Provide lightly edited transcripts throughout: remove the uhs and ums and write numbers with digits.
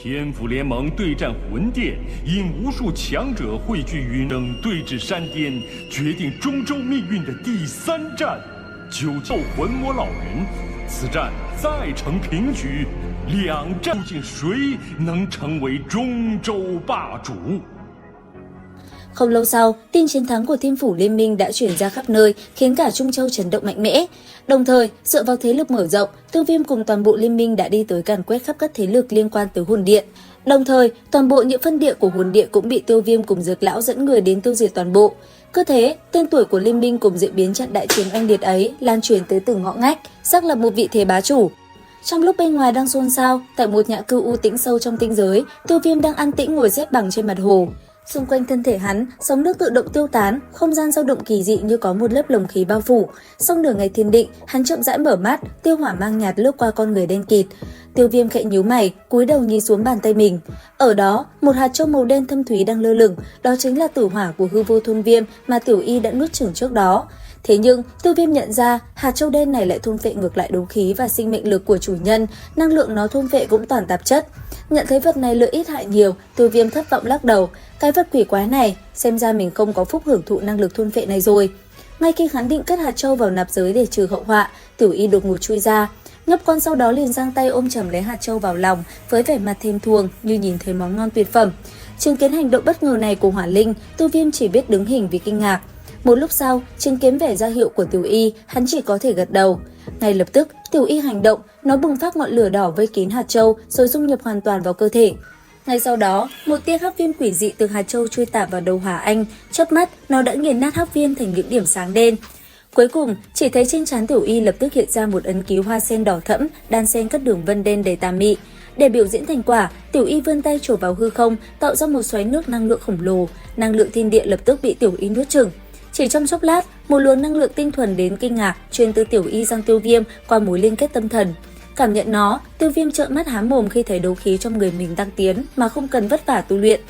天府联盟对战魂殿，因无数强者汇聚云正对峙山巅，决定中州命运的第3战——九救魂魔老人。此战再成平局，两战究竟谁能成为中州霸主？ Không lâu sau, tin chiến thắng của Thiên Phủ Liên minh đã chuyển ra khắp nơi, khiến cả Trung Châu chấn động mạnh mẽ. Đồng thời, dựa vào thế lực mở rộng, Tiêu Viêm cùng toàn bộ liên minh đã đi tới càn quét khắp các thế lực liên quan tới Hồn Điện. Đồng thời, toàn bộ những phân địa của Hồn Điện cũng bị Tiêu Viêm cùng Dược Lão dẫn người đến tiêu diệt toàn bộ. Cứ thế, tên tuổi của liên minh cùng diễn biến trận đại chiến oanh liệt ấy lan truyền tới từng ngõ ngách, xác lập một vị thế bá chủ. Trong lúc bên ngoài đang xôn xao, tại một nhã cư u tĩnh sâu trong tinh giới, Tiêu Viêm đang an tĩnh ngồi xếp bằng trên mặt hồ. Xung quanh thân thể hắn, sóng nước tự động tiêu tán, không gian dao động kỳ dị như có một lớp lồng khí bao phủ. Sau nửa ngày thiền định, hắn chậm rãi mở mắt, tiêu hỏa mang nhạt lướt qua con người đen kịt. Tiêu Viêm khẽ nhíu mày, cúi đầu nhìn xuống bàn tay mình. Ở đó, một hạt châu màu đen thâm thúy đang lơ lửng, đó chính là tử hỏa của hư vô thôn viêm mà Tiểu Y đã nuốt chửng trước đó. Thế nhưng, Tiêu Viêm nhận ra hạt châu đen này lại thôn phệ ngược lại đấu khí và sinh mệnh lực của chủ nhân, năng lượng nó thôn phệ cũng toàn tạp chất. Nhận thấy vật này lợi ít hại nhiều, Tiêu Viêm thất vọng lắc đầu. Cái vật quỷ quái này, xem ra mình không có phúc hưởng thụ năng lực thôn phệ này rồi. Ngay khi hắn định cất hạt châu vào nạp giới để trừ hậu họa, Tiểu Y đột ngột chui ra. Nhóc con sau đó liền giang tay ôm chầm lấy hạt châu vào lòng, với vẻ mặt thèm thuồng như nhìn thấy món ngon tuyệt phẩm. Chứng kiến hành động bất ngờ này của Hỏa Linh, Tiêu Viêm chỉ biết đứng hình vì kinh ngạc. Một lúc sau, chứng kiến vẻ ra hiệu của Tiểu Y, hắn chỉ có thể gật đầu. Ngay lập tức, Tiểu Y hành động, nó bùng phát ngọn lửa đỏ vây kín hạt châu rồi dung nhập hoàn toàn vào cơ thể. Ngay sau đó, một tia hắc viêm quỷ dị từ hạt châu chui tạp vào đầu Hỏa Anh, chớp mắt nó đã nghiền nát hắc viêm thành những điểm sáng đen. Cuối cùng, chỉ thấy trên trán Tiểu Y lập tức hiện ra một ấn ký hoa sen đỏ thẫm, đan xen các đường vân đen đầy tà mị. Để biểu diễn thành quả, Tiểu Y vươn tay chộp vào hư không, tạo ra một xoáy nước năng lượng khổng lồ, năng lượng thiên địa lập tức bị Tiểu Y nuốt chửng. Chỉ trong chốc lát, một luồng năng lượng tinh thuần đến kinh ngạc truyền từ Tiểu Y sang Tiêu Viêm qua mối liên kết tâm thần. Cảm nhận nó, Tiêu Viêm trợn mắt há mồm khi thấy đấu khí trong người mình tăng tiến mà không cần vất vả tu luyện.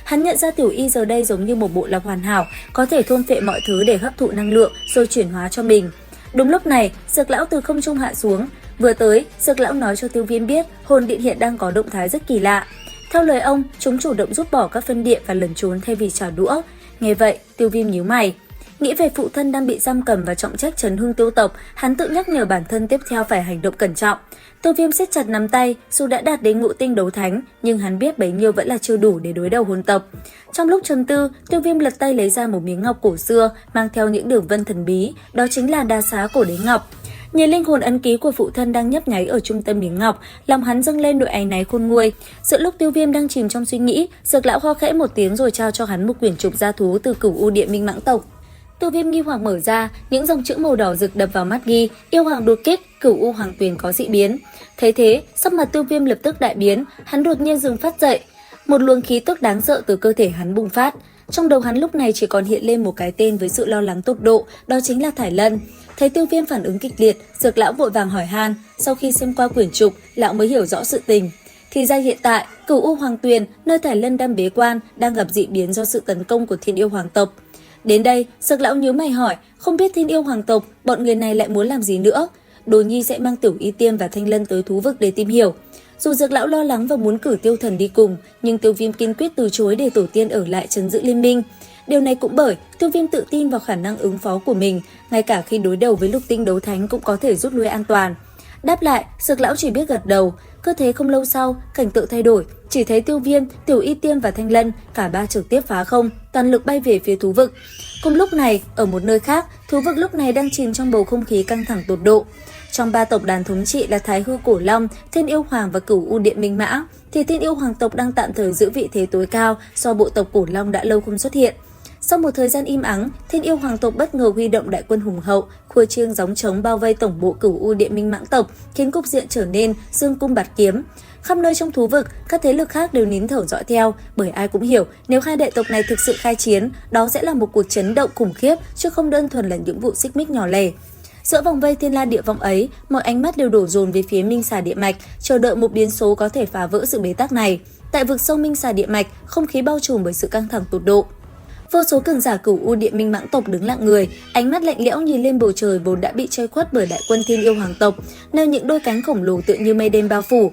Hắn nhận ra Tiểu Y giờ đây giống như một bộ lọc hoàn hảo, có thể thôn phệ mọi thứ để hấp thụ năng lượng rồi chuyển hóa cho mình. Đúng lúc này, Dược Lão từ không trung hạ xuống. Vừa tới, Dược Lão nói cho Tiêu Viêm biết Hồn Điện hiện đang có động thái rất kỳ lạ. Theo lời ông, chúng chủ động rút bỏ các phân điện và lẩn trốn thay vì trả đũa. Nghe vậy, Tiêu Viêm nhíu mày. Nghĩ về phụ thân đang bị giam cầm và trọng trách trấn hưng tiêu tộc, hắn tự nhắc nhở bản thân tiếp theo phải hành động cẩn trọng. Tiêu Viêm siết chặt nắm tay, dù đã đạt đến ngũ tinh đấu thánh, nhưng hắn biết bấy nhiêu vẫn là chưa đủ để đối đầu hồn tộc. Trong lúc trầm tư, Tiêu Viêm lật tay lấy ra một miếng ngọc cổ xưa, mang theo những đường vân thần bí, đó chính là đa xá cổ đế ngọc. Nhìn linh hồn ấn ký của phụ thân đang nhấp nháy ở trung tâm miếng ngọc, lòng hắn dâng lên nỗi áy náy khôn nguôi. Giữa lúc Tiêu Viêm đang chìm trong suy nghĩ, Dược Lão ho khẽ một tiếng rồi trao cho hắn một quyển trục gia thú từ Cửu U Địa Minh Mãng tộc. Tiêu Viêm nghi hoặc mở ra, những dòng chữ màu đỏ rực đập vào mắt ghi: yêu hoàng đột kích, Cửu U Hoàng Tuyền có dị biến. Thấy thế, sắc mặt Tiêu Viêm lập tức đại biến, hắn đột nhiên dừng phát dậy. Một luồng khí tức đáng sợ từ cơ thể hắn bùng phát. Trong đầu hắn lúc này chỉ còn hiện lên một cái tên với sự lo lắng tột độ, đó chính là Thải Lân. Thấy Tiêu Viêm phản ứng kịch liệt, Dược Lão vội vàng hỏi han. Sau khi xem qua quyển trục, lão mới hiểu rõ sự tình. Thì ra hiện tại, Cửu U Hoàng Tuyền, nơi Thải Lân đang bế quan, đang gặp dị biến do sự tấn công của Thiên Yêu Hoàng tộc. Đến đây, Dược Lão nhíu mày hỏi, không biết Thiên Yêu Hoàng tộc, bọn người này lại muốn làm gì nữa? Đồ Nhi sẽ mang Tiểu Y Tiêm và Thanh Lân tới thú vực để tìm hiểu. Dù Dược Lão lo lắng và muốn cử Tiêu Thần đi cùng, nhưng Tiêu Viêm kiên quyết từ chối để tổ tiên ở lại trấn giữ liên minh. Điều này cũng bởi Tiêu Viêm tự tin vào khả năng ứng phó của mình, ngay cả khi đối đầu với lục tinh đấu thánh cũng có thể rút lui an toàn. Đáp lại, Dược Lão chỉ biết gật đầu. Cứ thế không lâu sau, cảnh tượng thay đổi, chỉ thấy Tiêu Viêm, Tiểu Y Tiêm và Thanh Lân cả ba trực tiếp phá không, toàn lực bay về phía thú vực. Cùng lúc này, ở một nơi khác, thú vực lúc này đang chìm trong bầu không khí căng thẳng tột độ. Trong ba tộc đàn thống trị là Thái Hư Cổ Long, Thiên Yêu Hoàng và Cửu U Điện Minh Mã, thì Thiên Yêu Hoàng tộc đang tạm thời giữ vị thế tối cao do bộ tộc Cổ Long đã lâu không xuất hiện. Sau một thời gian im ắng, Thiên Yêu Hoàng tộc bất ngờ huy động đại quân hùng hậu, khua chiêng gióng trống bao vây tổng bộ Cửu U Điện Minh Mãng tộc, khiến cục diện trở nên dương cung bạt kiếm. Khắp nơi trong thú vực, các thế lực khác đều nín thở dõi theo, bởi ai cũng hiểu nếu hai đại tộc này thực sự khai chiến, đó sẽ là một cuộc chấn động khủng khiếp, chứ không đơn thuần là những vụ xích mích nhỏ lẻ. Giữa vòng vây thiên la địa vong ấy, mọi ánh mắt đều đổ dồn về phía Minh Xà Địa Mạch, chờ đợi một biến số có thể phá vỡ sự bế tắc này. Tại vực sâu Minh Xà Địa Mạch, không khí bao trùm bởi sự căng thẳng tột độ. Vô số cường giả Cửu U Điện Minh Mãng tộc đứng lặng người, ánh mắt lạnh lẽo nhìn lên bầu trời vốn đã bị che khuất bởi đại quân Thiên Yêu Hoàng tộc, nơi những đôi cánh khổng lồ tựa như mây đêm bao phủ.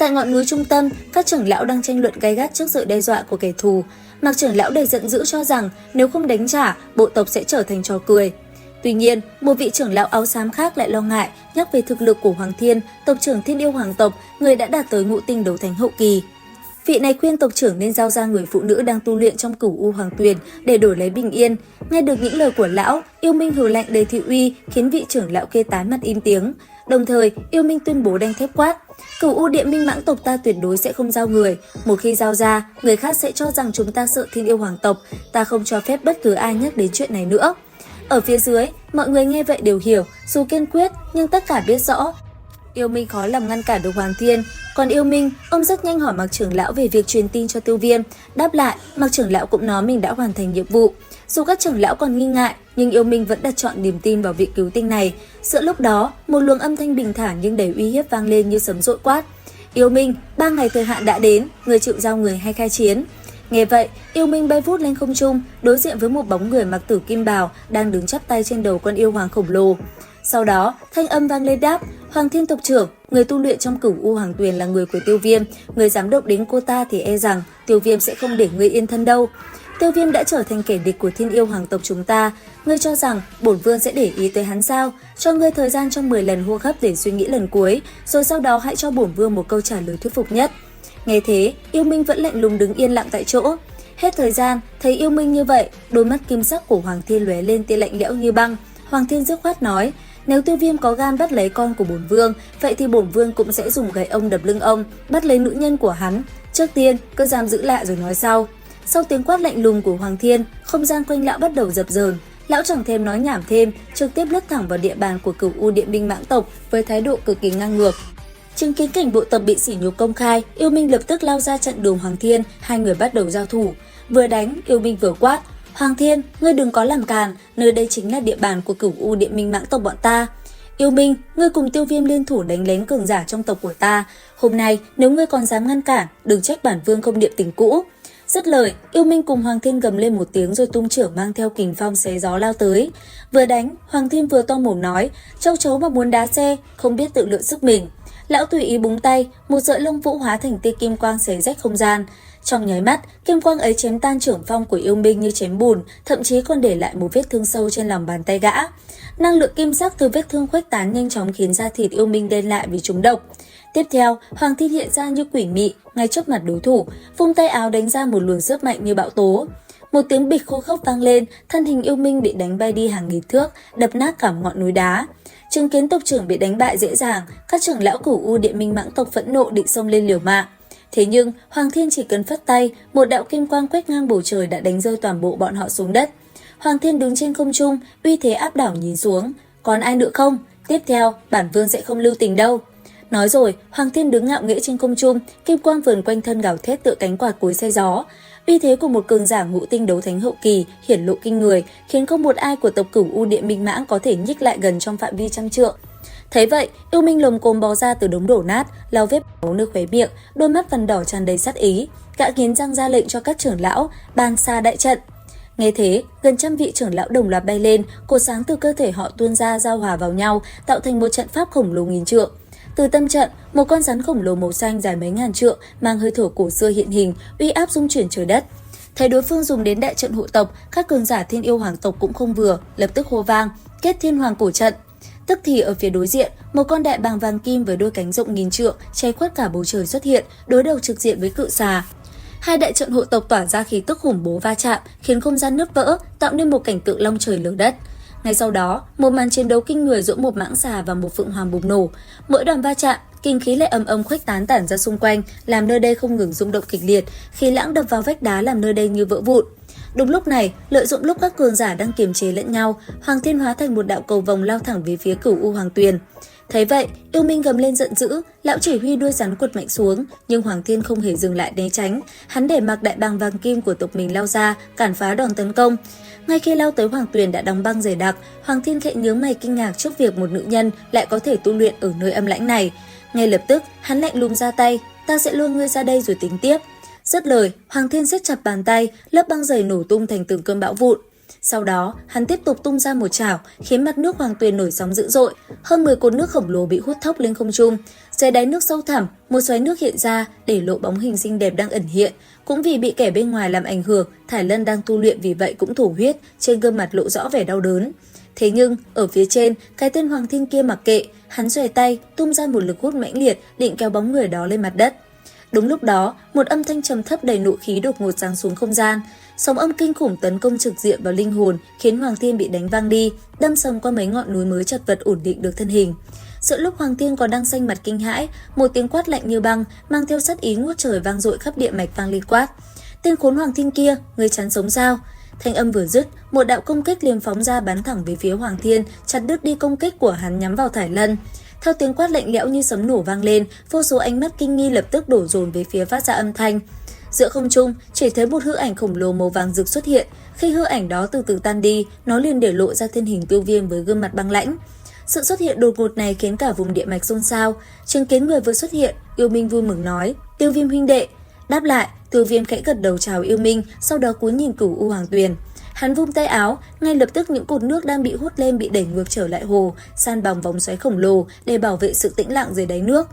Tại ngọn núi trung tâm, các trưởng lão đang tranh luận gay gắt trước sự đe dọa của kẻ thù. Mạc trưởng lão đầy giận dữ cho rằng nếu không đánh trả, bộ tộc sẽ trở thành trò cười. Tuy nhiên, một vị trưởng lão áo xám khác lại lo ngại, nhắc về thực lực của Hoàng Thiên, tộc trưởng Thiên Yêu Hoàng tộc, người đã đạt tới ngũ tinh đấu thánh hậu kỳ. Vị này khuyên tộc trưởng nên giao ra người phụ nữ đang tu luyện trong Cửu U Hoàng Tuyền để đổi lấy bình yên. Nghe được những lời của lão, Yêu Minh hừ lạnh đầy thị uy khiến vị trưởng lão kia tái mặt im tiếng. Đồng thời, Yêu Minh tuyên bố đanh thép quát: Cửu U Địa Minh Mãng tộc ta tuyệt đối sẽ không giao người. Một khi giao ra, người khác sẽ cho rằng chúng ta sợ Thiên Yêu Hoàng tộc. Ta không cho phép bất cứ ai nhắc đến chuyện này nữa. Ở phía dưới, mọi người nghe vậy đều hiểu, dù kiên quyết nhưng tất cả biết rõ Yêu Minh khó lòng ngăn cản được Hoàng Thiên. Còn Yêu Minh, ông rất nhanh hỏi Mạc trưởng lão về việc truyền tin cho Tiêu Viêm. Đáp lại, Mạc trưởng lão cũng nói mình đã hoàn thành nhiệm vụ. Dù các trưởng lão còn nghi ngại, nhưng Yêu Minh vẫn đặt chọn niềm tin vào vị cứu tinh này. Giữa lúc đó, một luồng âm thanh bình thản nhưng đầy uy hiếp vang lên như sấm dội quát: Yêu Minh, 3 ngày thời hạn đã đến, người chịu giao người hay khai chiến? Nghe vậy, Yêu Minh bay vút lên không trung, đối diện với một bóng người mặc tử kim bào đang đứng chắp tay trên đầu con yêu hoàng khổng lồ. Sau đó, thanh âm vang lên đáp: Hoàng Thiên tộc trưởng, người tu luyện trong Cửu U Hoàng Tuyền là người của Tiêu Viêm, người dám động đến cô ta thì e rằng Tiêu Viêm sẽ không để ngươi yên thân đâu. Tiêu Viêm đã trở thành kẻ địch của Thiên Yêu Hoàng tộc chúng ta, ngươi cho rằng bổn vương sẽ để ý tới hắn sao? Cho ngươi thời gian trong 10 lần hô hấp để suy nghĩ lần cuối, rồi sau đó hãy cho bổn vương một câu trả lời thuyết phục nhất. Nghe thế, Yêu Minh vẫn lạnh lùng đứng yên lặng tại chỗ. Hết thời gian, thấy Yêu Minh như vậy, đôi mắt kim sắc của Hoàng Thiên lóe lên tia lạnh lẽo như băng. Hoàng Thiên dứt khoát nói: Nếu Tiêu Viêm có gan bắt lấy con của bổn vương, vậy thì bổn vương cũng sẽ dùng gậy ông đập lưng ông, bắt lấy nữ nhân của hắn. Trước tiên, cứ giam giữ lại rồi nói sau. Sau tiếng quát lạnh lùng của Hoàng Thiên, không gian quanh lão bắt đầu dập dờn. Lão chẳng thèm nói nhảm thêm, trực tiếp lướt thẳng vào địa bàn của Cửu U Địa Minh Mãng tộc với thái độ cực kỳ ngang ngược. Chứng kiến cảnh bộ tộc bị sỉ nhục công khai, Yêu Minh lập tức lao ra chặn đường Hoàng Thiên, hai người bắt đầu giao thủ. Vừa đánh, Yêu Minh vừa quát: Hoàng Thiên, ngươi đừng có làm càn, nơi đây chính là địa bàn của Cửu U Địa Minh Mãng tộc bọn ta. Yêu Minh, ngươi cùng Tiêu Viêm liên thủ đánh lén cường giả trong tộc của ta. Hôm nay, nếu ngươi còn dám ngăn cản, đừng trách bản vương không niệm tình cũ. Dứt lời, Yêu Minh cùng Hoàng Thiên gầm lên một tiếng rồi tung chưởng mang theo kình phong xé gió lao tới. Vừa đánh, Hoàng Thiên vừa to mồm nói: Châu chấu mà muốn đá xe, không biết tự lượng sức mình. Lão tùy ý búng tay, một sợi lông vũ hóa thành tia kim quang xé rách không gian. Trong nháy mắt, kim quang ấy chém tan chưởng phong của Yêu Minh như chém bùn, thậm chí còn để lại một vết thương sâu trên lòng bàn tay gã. Năng lượng kim sắc từ vết thương khuếch tán nhanh chóng khiến da thịt Yêu Minh đen lại vì trúng độc. Tiếp theo, Hoàng Thiên hiện ra như quỷ mị, ngay trước mặt đối thủ, vung tay áo đánh ra một luồng sức mạnh như bão tố. Một tiếng bịch khô khốc vang lên, thân hình Yêu Minh bị đánh bay đi hàng nghìn thước, đập nát cả ngọn núi đá. Chứng kiến tộc trưởng bị đánh bại dễ dàng, các trưởng lão Cửu U Địa Minh Mãng tộc phẫn nộ định xông lên liều mạng. Thế nhưng, Hoàng Thiên chỉ cần phất tay, một đạo kim quang quét ngang bầu trời đã đánh rơi toàn bộ bọn họ xuống đất. Hoàng Thiên đứng trên không trung, uy thế áp đảo nhìn xuống. Còn ai nữa không? Tiếp theo, bản vương sẽ không lưu tình đâu. Nói rồi, Hoàng Thiên đứng ngạo nghễ trên không trung, kim quang vờn quanh thân gào thét tựa cánh quạt cối xe gió. Uy thế của một cường giả ngũ tinh đấu thánh hậu kỳ hiển lộ kinh người, khiến không một ai của tộc Cửu U Địa Minh Mãng có thể nhích lại gần trong phạm vi trăm trượng. Thấy vậy, Yêu Minh lồm cồm bò ra từ đống đổ nát, lau vết máu nơi khóe miệng, đôi mắt vằn đỏ tràn đầy sát ý. Gã nghiến răng ra lệnh cho các trưởng lão ban xa đại trận. Nghe thế, gần trăm vị trưởng lão đồng loạt bay lên, cột sáng từ cơ thể họ tuôn ra giao hòa vào nhau, tạo thành một trận pháp khổng lồ nghìn trượng. Từ tâm trận, một con rắn khổng lồ màu xanh dài mấy ngàn trượng, mang hơi thở cổ xưa hiện hình, uy áp dung chuyển trời đất. Thấy đối phương dùng đến đại trận hộ tộc, các cường giả Thiên Yêu Hoàng tộc cũng không vừa, lập tức hô vang, kết Thiên Hoàng cổ trận. Tức thì ở phía đối diện, một con đại bàng vàng kim với đôi cánh rộng nghìn trượng, che khuất cả bầu trời xuất hiện, đối đầu trực diện với cự xà. Hai đại trận hộ tộc tỏa ra khí tức khủng bố va chạm, khiến không gian nứt vỡ, tạo nên một cảnh tượng long trời lở đất. Ngay sau đó, một màn chiến đấu kinh người giữa một mãng xà và một phượng hoàng bùng nổ. Mỗi đoàn va chạm, kinh khí lại ầm ầm khuếch tán tản ra xung quanh, làm nơi đây không ngừng rung động kịch liệt, khí lãng đập vào vách đá làm nơi đây như vỡ vụn. Đúng lúc này, lợi dụng lúc các cường giả đang kiềm chế lẫn nhau, Hoàng Thiên hóa thành một đạo cầu vồng lao thẳng về phía Cửu U Hoàng Tuyền. Thấy vậy, Yêu Minh gầm lên giận dữ, lão chỉ huy đuôi rắn quật mạnh xuống, nhưng Hoàng Thiên không hề dừng lại né tránh, hắn để mặc đại bàng vàng kim của tộc mình lao ra, cản phá đòn tấn công. Ngay khi lao tới Hoàng Tuyền đã đóng băng dày đặc, Hoàng Thiên khẽ nhướng mày kinh ngạc trước việc một nữ nhân lại có thể tu luyện ở nơi âm lãnh này. Ngay lập tức, hắn lạnh lùng ra tay, ta sẽ lôi ngươi ra đây rồi tính tiếp. Dứt lời, Hoàng Thiên siết chặt bàn tay, lớp băng dày nổ tung thành từng cơn bão vụn. Sau đó, hắn tiếp tục tung ra một chảo, khiến mặt nước Hoàng Tuyền nổi sóng dữ dội. Hơn 10 cột nước khổng lồ bị hút thốc lên không trung. Dưới đáy nước sâu thẳm, một xoáy nước hiện ra, để lộ bóng hình xinh đẹp đang ẩn hiện. Cũng vì bị kẻ bên ngoài làm ảnh hưởng, Thải Lân đang tu luyện vì vậy cũng thổ huyết, trên gương mặt lộ rõ vẻ đau đớn. Thế nhưng, ở phía trên, cái tên Hoàng Thiên kia mặc kệ, hắn xòe tay, tung ra một lực hút mãnh liệt, định kéo bóng người đó lên mặt đất. Đúng lúc đó, một âm thanh trầm thấp đầy nộ khí đột ngột giáng xuống không gian. Sóng âm kinh khủng tấn công trực diện vào linh hồn, khiến Hoàng Thiên bị đánh văng đi, đâm sầm qua mấy ngọn núi mới chật vật ổn định được thân hình. Giữa lúc Hoàng Thiên còn đang xanh mặt kinh hãi, một tiếng quát lạnh như băng, mang theo sát ý ngút trời vang dội khắp địa mạch vang lên quát: "Tên khốn Hoàng Thiên kia, ngươi chán sống sao?" Thanh âm vừa dứt, một đạo công kích liền phóng ra bắn thẳng về phía Hoàng Thiên, chặt đứt đi công kích của hắn nhắm vào Thải Lân. Theo tiếng quát lạnh lẽo như sấm nổ vang lên, vô số ánh mắt kinh nghi lập tức đổ dồn về phía phát ra âm thanh. Giữa không trung, chỉ thấy một hư ảnh khổng lồ màu vàng rực xuất hiện. Khi hư ảnh đó từ từ tan đi, nó liền để lộ ra thân hình Tiêu Viêm với gương mặt băng lãnh. Sự xuất hiện đột ngột này khiến cả vùng địa mạch xôn xao. Chứng kiến người vừa xuất hiện, Yêu Minh vui mừng nói: "Tiêu Viêm huynh đệ." Đáp lại, Tiêu Viêm khẽ gật đầu chào Yêu Minh, sau đó cúi nhìn Cửu U Hoàng Tuyền. Hắn vung tay áo, ngay lập tức những cột nước đang bị hút lên bị đẩy ngược trở lại hồ, san bằng vòng xoáy khổng lồ để bảo vệ sự tĩnh lặng dưới đáy nước.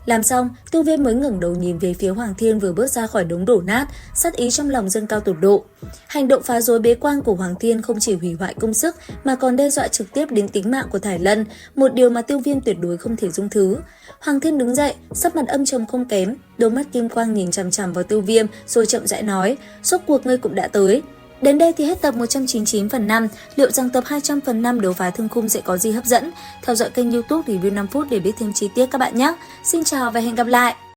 Làm xong, Tiêu Viêm mới ngẩng đầu nhìn về phía Hoàng Thiên vừa bước ra khỏi đống đổ nát, sát ý trong lòng dâng cao tột độ. Hành động phá rối bế quan của Hoàng Thiên không chỉ hủy hoại công sức mà còn đe dọa trực tiếp đến tính mạng của Thải Lân, một điều mà Tiêu Viêm tuyệt đối không thể dung thứ. Hoàng Thiên đứng dậy, sắc mặt âm trầm không kém, đôi mắt kim quang nhìn chằm chằm vào Tiêu Viêm rồi chậm rãi nói: "Rốt cuộc ngươi cũng đã tới." Đến đây thì hết tập 199 phần 5. Liệu rằng tập 200 phần 5 đấu phá thương khung sẽ có gì hấp dẫn? Theo dõi kênh YouTube Review 5 phút để biết thêm chi tiết các bạn nhé. Xin chào và hẹn gặp lại!